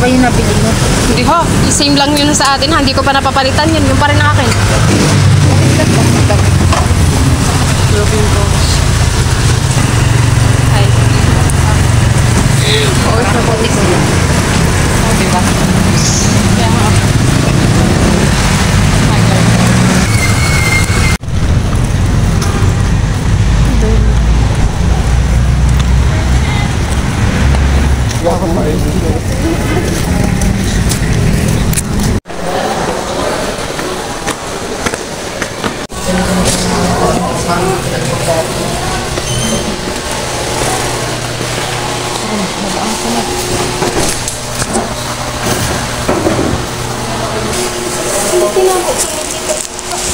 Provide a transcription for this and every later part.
ba yung nabili mo? Hindi ho. Same lang yun sa atin. Hindi ko pa napapalitan yun. Yung pa rin ang akin. Looking box. Ay. Oo, sa potik ko. Diba? Kaya nga.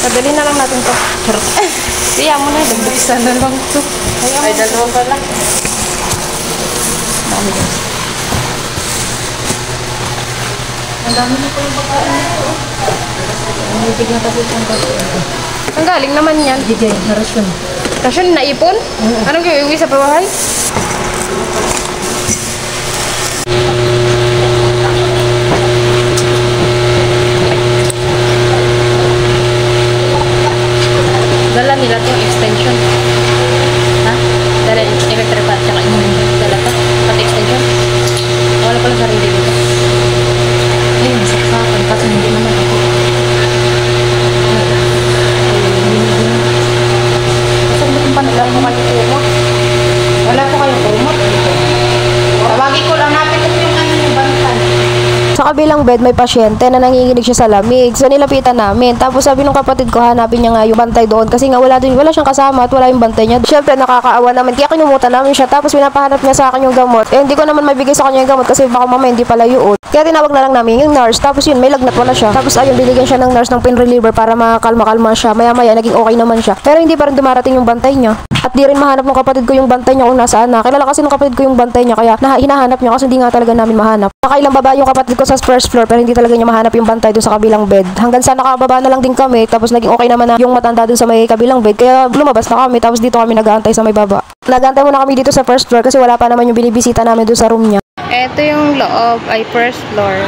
Padali na lang natin to. Kaya mo na, dagbuksan na lang to. Ay, dalawa pa lang. Dami guys. Ang dami na po yung pagkain nito. Ang hitig na kasi itong pagkain. Ang galing naman yan. Hindi, narasyon. Rasyon, naipon? Anong iuwi sa pawahan? Dala nila itong extension. Ha? Dala electric fan tsaka dala pa. Pati extension. Wala pala sarili dito. Ay, masaksakan. Kasi hindi naman ako. Saan mo itong panala mo kayo kumot? Wala po kayong kumot. Tawagin ko lang natin kung yung ano yung bantan. Sa kabilang bed, may pasyente na nanginginig siya sa lamig. So, nilapitan namin. Tapos sabi nung kapatid ko, hanapin niya nga yung bantay doon. Kasi nga wala siyang kasama at wala yung bantay niya. Siyempre, nakakaawa namin. Kaya kinumutan namin siya. Tapos pinapahanap niya sa akin yung gamot. Eh, hindi ko naman maibigay sa kanya yung gamot kasi baka mamaya hindi pala yun. Kaya tinawag na lang namin yung nurse. Tapos yun, may lagnat wala siya. Tapos ayun, binigyan siya ng nurse ng pain reliever para makalma-kalma siya. Maya-maya, naging okay naman siya. Pero hindi pa rin dumarating yung bantay niya. At di rin mahanap ng kapatid ko yung bantay niya kung nasaan na. Kilala kasi ng kapatid ko yung bantay niya. Kaya hinahanap niya kasi hindi nga talaga namin mahanap. Nakailang baba yung kapatid ko sa first floor pero hindi talaga niya mahanap yung bantay doon sa kabilang bed. Hanggang sa nakababa na lang din kami. Tapos naging okay naman na yung matanda doon sa may kabilang bed. Kaya lumabas na kami. Tapos dito kami nag-aantay sa may baba. Nag-aantay muna kami dito sa first floor kasi wala pa naman yung binibisita namin doon sa room niya. Ito yung loob ay first floor.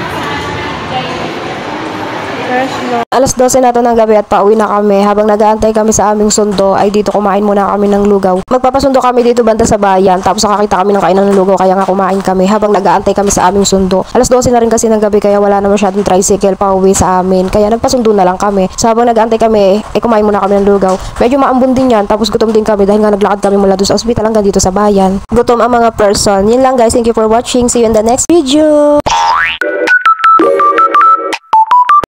Alas 12 na to ng gabi at pauwi na kami. Habang nag-aantay kami sa aming sundo ay dito kumain muna kami ng lugaw. Magpapasundo kami dito banda sa bayan. Tapos nakakita kami ng kainan ng lugaw kaya nga kumain kami habang nag-aantay kami sa aming sundo. Alas 12 na rin kasi ng gabi kaya wala na masyadong tricycle pauwi sa amin. Kaya nagpasundo na lang kami. So habang nag-aantay kami kumain muna kami ng lugaw. Medyo maambon din yan. Tapos gutom din kami dahil nga naglakad kami mula doon sa ospital hanggang dito sa bayan. Gutom ang mga person. Yun lang guys. Thank you for watching. See you in the next video.